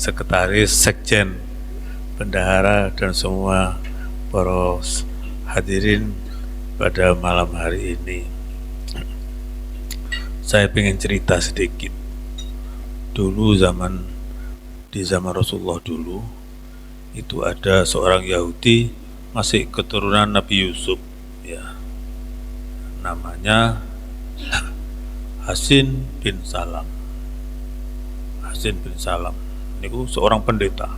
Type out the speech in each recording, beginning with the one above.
sekretaris, sekjen, bendahara, dan semua para hadirin pada malam hari ini. Saya ingin cerita sedikit. Dulu di zaman Rasulullah dulu, itu ada seorang Yahudi masih keturunan Nabi Yusuf, ya. Namanya Hasin bin Salam. Hasin bin Salam ini seorang pendeta.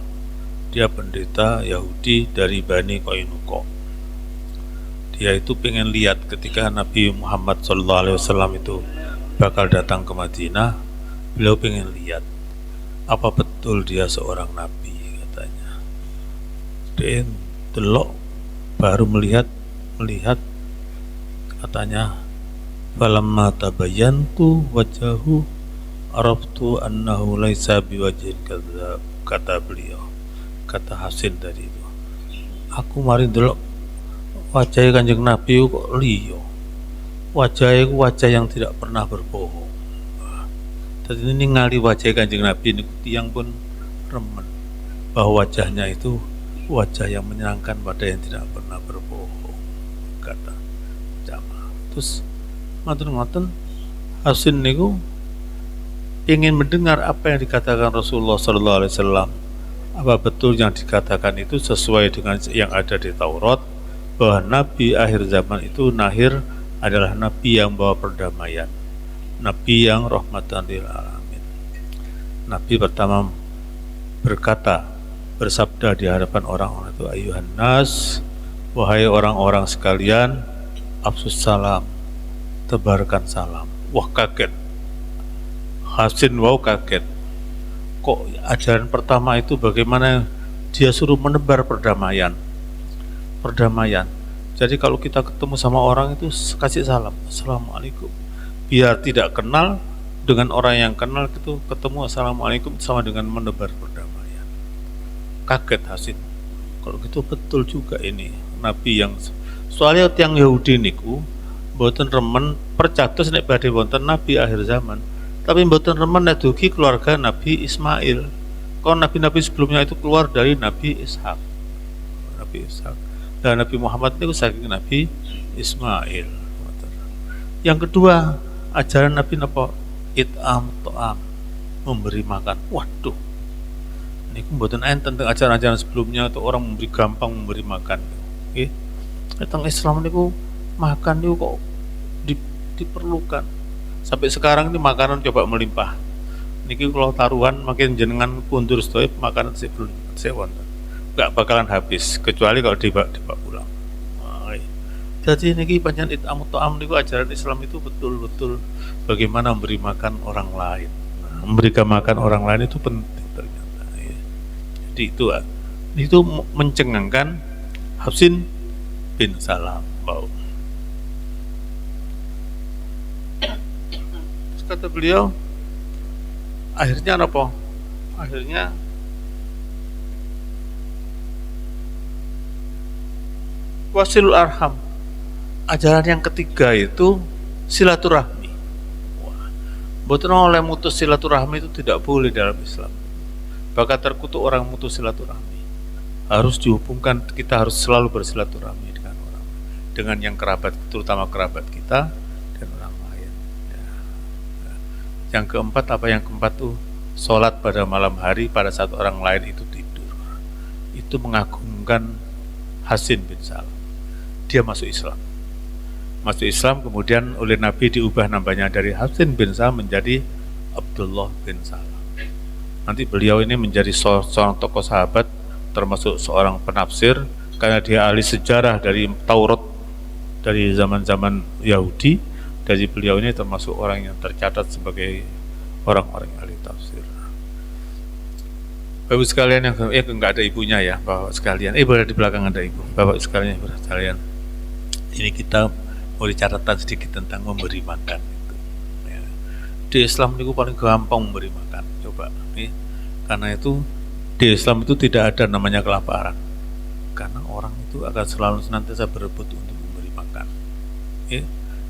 Dia pendeta Yahudi dari Bani Qainuqa. Dia itu pengen lihat ketika Nabi Muhammad SAW itu bakal datang ke Madinah. Beliau pengen lihat apa betul dia seorang nabi, katanya. Dia delok baru melihat katanya, falamma tabayyantu wajahu araftu annahu laisa biwajhin kadzab, kata beliau, kata Hasin tadi itu. Aku mari delok wajah Kanjeng Nabi kok liyo. Wajah wajah yang tidak pernah berbohong. Tadi ini ngali wajah Kanjeng Nabi ini tiang pun remen bahwa wajahnya itu wajah yang menyenangkan pada yang tidak pernah berbohong, kata jamaah. Terus ngoten Hasin niku ingin mendengar apa yang dikatakan Rasulullah SAW. Apa betul yang dikatakan itu sesuai dengan yang ada di Taurat, bahwa Nabi akhir zaman itu adalah Nabi yang bawa perdamaian, Nabi yang rahmatan lil alamin. Nabi pertama bersabda di hadapan orang-orang itu, ayuhan nas, wahai orang-orang sekalian, afsus salam, tebarkan salam. Wah, kaget Hasin, kaget. Kok ajaran pertama itu bagaimana dia suruh menebar perdamaian. Jadi kalau kita ketemu sama orang itu kasih salam, assalamualaikum. Biar tidak kenal dengan orang yang kenal itu ketemu assalamualaikum sama dengan menebar perdamaian. Kaget Hasin. Kalau gitu betul juga ini Nabi yang soalnya tiang Yahudi niku mboten remen percados nek badhe wonten Nabi akhir zaman, tapi mboten remen nek dugi keluarga Nabi Ismail. Kalau nabi-nabi sebelumnya itu keluar dari Nabi Ishak. Dan Nabi Muhammad itu saking Nabi Ismail. Yang kedua, ajaran Nabi napa? It'am to'am, memberi makan. Waduh, ini mboten enten tentang ajaran-ajaran sebelumnya itu orang gampang memberi makan. Tentang Islam niku makan niku kok diperlukan. Sampai sekarang ini makanan coba melimpah. Niki kalau taruhan makin jenengan kundur sedaya makanan sebelum wonten. Enggak bakalan habis kecuali kalau dibawa pulang. Jadi niki pancen it'am to'am niku ajaran Islam itu betul-betul bagaimana memberi makan orang lain. Memberikan makan orang lain itu penting ternyata. Jadi itu mencengangkan Hasin bin Salam. Terus kata beliau, akhirnya apa? Akhirnya wasilul arham. Ajaran yang ketiga itu silaturahmi. Mboten oleh mutus silaturahmi itu tidak boleh dalam Islam. Bahkan terkutuk orang mutus silaturahmi. Harus dihubungkan, kita harus selalu bersilaturahmi dengan orang, dengan yang kerabat, terutama kerabat kita dan orang lain. Yang keempat tuh sholat pada malam hari pada saat orang lain itu tidur. Itu mengagungkan Hasin bin Salam. Dia masuk Islam, kemudian oleh Nabi diubah namanya dari Hasin bin Salam menjadi Abdullah bin Salam. Nanti beliau ini menjadi seorang tokoh sahabat, termasuk seorang penafsir, karena dia ahli sejarah dari Taurat dari zaman-zaman Yahudi. Dari beliau ini termasuk orang yang tercatat sebagai orang-orang ahli tafsir. Bapak sekalian yang enggak ada ibunya ya, Bapak sekalian. Boleh di belakang ada ibu. Bapak sekalian ini kita mau catatan sedikit tentang memberi makan itu. Ya. Di Islam itu paling gampang memberi makan. Coba nih, karena itu di Islam itu tidak ada namanya kelaparan. Karena orang itu akan selalu senantiasa berebut untuk memberi makan. Ya.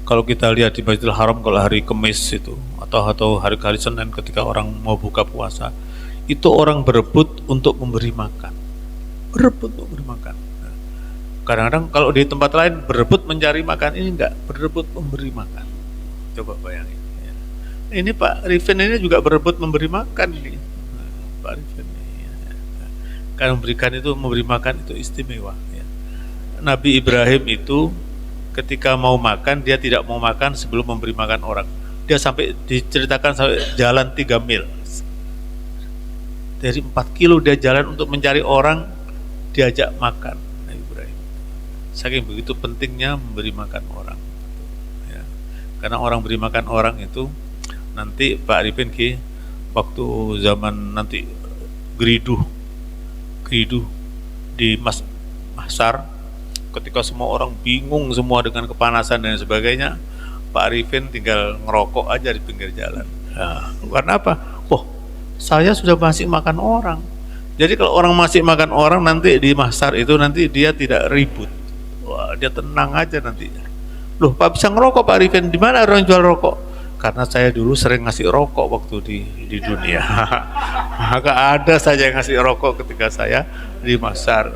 Kalau kita lihat di Masjidil Haram kalau hari Kamis itu atau hari Senin ketika orang mau buka puasa, itu orang berebut untuk memberi makan. Berebut untuk memberi makan. Kadang-kadang kalau di tempat lain berebut mencari makan, ini enggak, berebut memberi makan. Coba bayangin. Ya. Ini Pak Rifin ini juga berebut memberi makan ini. Pak Rifin ini. Ya. Karena memberikan itu, memberi makan itu istimewa. Ya. Nabi Ibrahim itu ketika mau makan, dia tidak mau makan sebelum memberi makan orang. Dia sampai diceritakan sampai jalan 3 mil. Dari 4 kilo dia jalan untuk mencari orang diajak makan. Nabi Ibrahim. Saking begitu pentingnya memberi makan orang. Ya. Karena orang beri makan orang itu nanti Pak Arifin waktu zaman nanti geriduh di Mahsyar, ketika semua orang bingung semua dengan kepanasan dan sebagainya, Pak Arifin tinggal ngerokok aja di pinggir jalan. Nah, karena apa? Saya sudah masih makan orang. Jadi kalau orang masih makan orang nanti di Mahsyar itu nanti dia tidak ribut. Wah, dia tenang aja nanti. Loh, Pak bisa ngerokok Pak Arifin? Di mana orang jual rokok? Karena saya dulu sering ngasih rokok waktu di dunia. Maka ada saja yang ngasih rokok ketika saya di Mahsyar.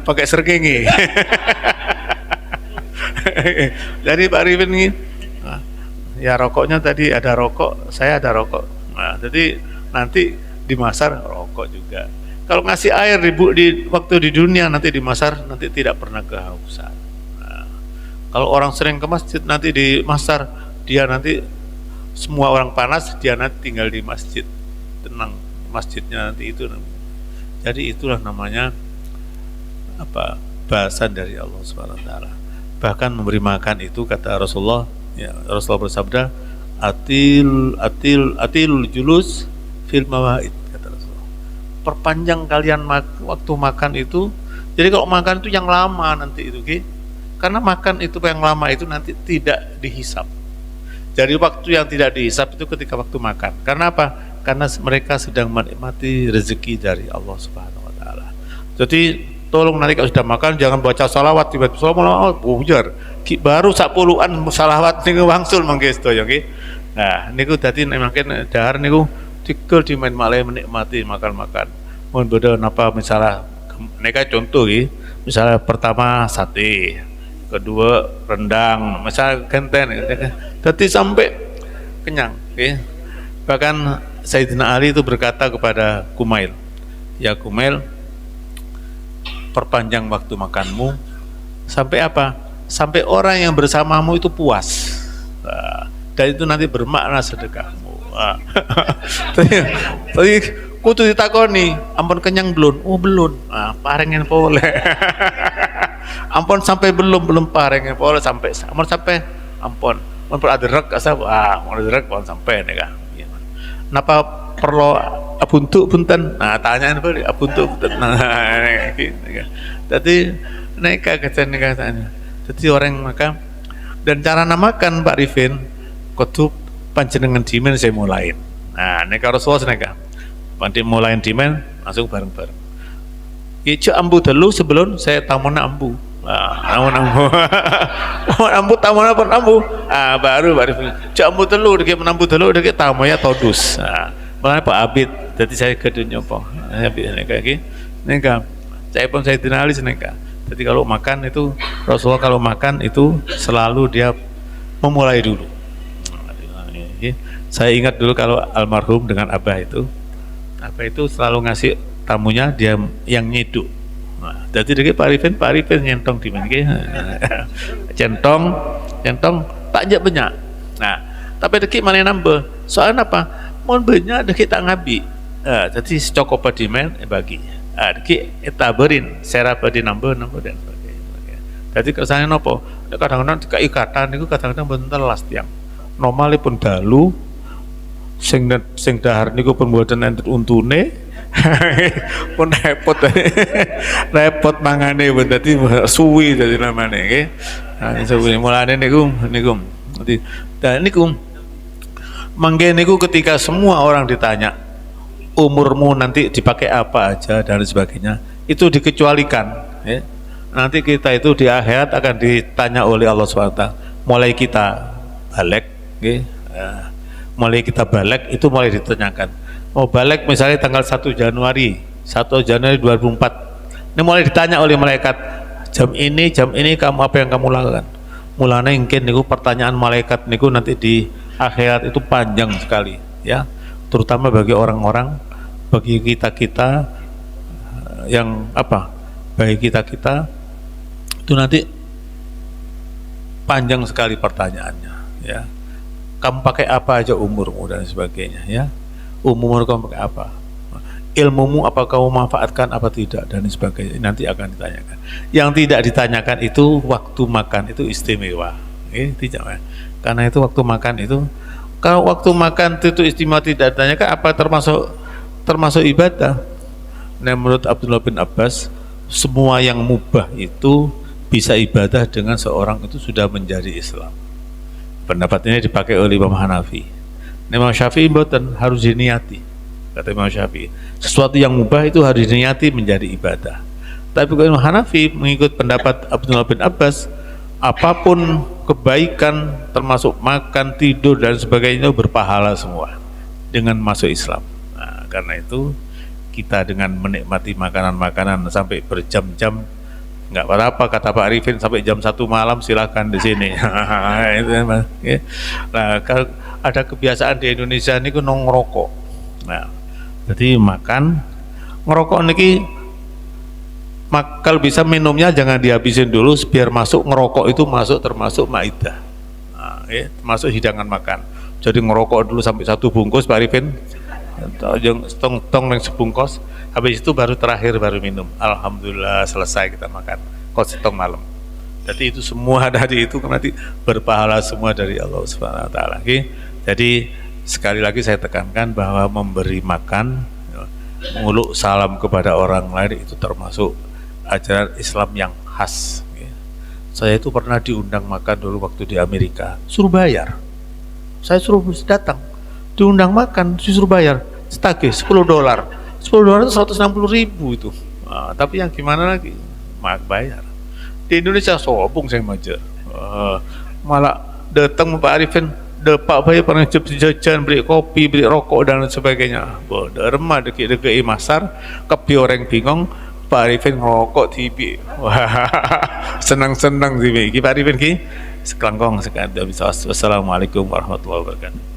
Pakai sergengi. Jadi Pak Arifin ini, ya rokoknya tadi ada rokok, saya ada rokok. Nah, jadi nanti di Mahsyar rokok juga. Kalau ngasih air waktu di dunia, nanti di Mahsyar nanti tidak pernah kehausan. Nah, kalau orang sering ke masjid nanti di Mahsyar, dia nanti semua orang panas, dia nanti tinggal di masjid, tenang masjidnya nanti itu. Jadi itulah namanya apa, bahasan dari Allah Subhanahu wa taala. Bahkan memberi makan itu kata Rasulullah, ya, Rasulullah bersabda, atilul julus fil mawaid, kata Rasulullah. Perpanjang kalian waktu makan itu. Jadi kalau makan itu yang lama nanti itu, karena makan itu yang lama itu nanti tidak dihisap. Jadi waktu yang tidak dihisap itu ketika waktu makan. Karena apa? Karena mereka sedang menikmati rezeki dari Allah Subhanahu wa taala. Jadi tolong nanti kalau sudah makan jangan baca salawat tiba-tiba salawat bujar. Baru 10-an salawat niku wangsul mangke sedaya nggih. Nah, niku dadi mungkin dahar niku tikel dimain malih menikmati makan-makan. Mun beda napa misalnya neka contoh nggih. Misalnya pertama sate, kedua rendang, misalnya genten. Dadi sampai kenyang nggih. Bahkan Sayyidina Ali itu berkata kepada Kumail, "Ya Kumail, perpanjang waktu makanmu sampai apa? Sampai orang yang bersamamu itu puas. Nah, dan itu nanti bermakna sedekahmu." Tapi kudu ditakoni, ampun kenyang belum? Oh belum. Nah, parengen boleh. Ampun sampai belum parengen boleh sampai. Ampun sampai ampun. Ampun ada rek asal mau ada rek pun sampai nih kan. Napa perlu abuntuk punten? Nah, tanyaan apa? Abuntuk punten. Nah, gitu kan. Jadi neka katanya. Jadi orang makan dan cara namakan Pak Rifin kudu panjenengan dimen saya mulain. Nah, neka Rasulullah neka panti mulain dimen langsung bareng-bareng. Ijo ambu dulu sebelum saya tamona ambu. Nah, ambu tamona pun ambu. Baru Pak Rifin. Ijo ambu dulu dek menambu dulu dek tamoya todus. Mulai Pak Abid. Jadi saya ke dunia apa? Abid neka iki. Neka saya pun saya dinalis neka. Jadi kalau makan itu Rasulullah kalau makan itu selalu dia memulai dulu. Saya ingat dulu kalau almarhum dengan Abah itu selalu ngasih tamunya dia yang nyeduk. Nah, jadi Pak Arifin nyentong di mana? Centong tak jak banyak. Nah, tapi deki mana nambah? Soalnya apa? Mau banyak deki tak ngabi. Jadi secokop dimen bagi. Deki etaberin serapa di nambah dan sebagainya. Jadi kesannya nopo? Kadang-kadang jika ikatan itu kadang-kadang bentar las tiang. Normalipun dalu, sing dahar niku pun buatan enter untune, pun repot mangane pun dadi suwi dadi namane, nggih. Nah, suwi mulane niku. Dan niku mangke niku ketika semua orang ditanya umurmu nanti dipakai apa aja dan sebagainya itu dikecualikan ya. Nanti kita itu di akhirat akan ditanya oleh Allah SWT mulai kita balik ya. Mulai kita balik itu mulai ditanyakan mau balik misalnya tanggal 1 Januari 2004, ini mulai ditanya oleh malaikat, jam ini kamu apa yang kamu lakukan. Mulanya mungkin niku pertanyaan malaikat niku nanti di akhirat itu panjang sekali ya, terutama bagi orang-orang, bagi kita yang apa, bagi kita itu nanti panjang sekali pertanyaannya ya. Kamu pakai apa aja umurmu dan sebagainya ya, umur kamu pakai apa, ilmumu apa kamu manfaatkan apa tidak dan sebagainya, nanti akan ditanyakan. Yang tidak ditanyakan itu waktu makan, itu istimewa tidak, karena itu waktu makan itu, kalau waktu makan itu istimewa tidak ditanyakan, apa termasuk ibadah. Nah, menurut Abdullah bin Abbas, semua yang mubah itu bisa ibadah dengan seorang itu sudah menjadi Islam. Pendapat ini dipakai oleh Imam Hanafi. Imam Syafi'i mboten, harus diniati. Kata Imam Syafi'i, sesuatu yang mubah itu harus diniati menjadi ibadah. Tapi kalau Imam Hanafi mengikut pendapat Abdullah bin Abbas, apapun kebaikan termasuk makan, tidur dan sebagainya berpahala semua dengan masuk Islam. Nah, karena itu kita dengan menikmati makanan-makanan sampai berjam-jam nggak apa-apa, kata Pak Arifin, sampai jam 1 malam silahkan di sini. Nah, kalau ada kebiasaan di Indonesia ini ngerokok. Nah, jadi makan ngerokok niki, kalau bisa minumnya jangan dihabisin dulu biar masuk, ngerokok itu masuk termasuk maidah. Nah, termasuk hidangan makan. Jadi ngerokok dulu sampai 1 bungkus Pak Arifin, yang tong yang sebungkus, habis itu baru terakhir baru minum. Alhamdulillah selesai kita makan kok setong malam. Jadi itu semua dari itu nanti berpahala semua dari Allah Subhanahu Wa Taala. Jadi sekali lagi saya tekankan bahwa memberi makan, menguluk salam kepada orang lain itu termasuk ajaran Islam yang khas. Saya itu pernah diundang makan dulu waktu di Amerika, suruh bayar. Saya suruh datang, diundang makan, disuruh bayar, setagih $10. $10 itu 160.000 itu. Nah, tapi yang gimana lagi, bayar. Di Indonesia sobong saya majer, malah datang Pak Arifin, Pak Bayi pernah jajan, beli kopi, beli rokok dan sebagainya. Bodoh remah deki-deki masar, kepi orang bingung, Pak Arifin ngerokok TV. Wah, senang-senang TV. Pak Arifin ki, sekelangkong sekali. Wassalamualaikum warahmatullahi wabarakatuh.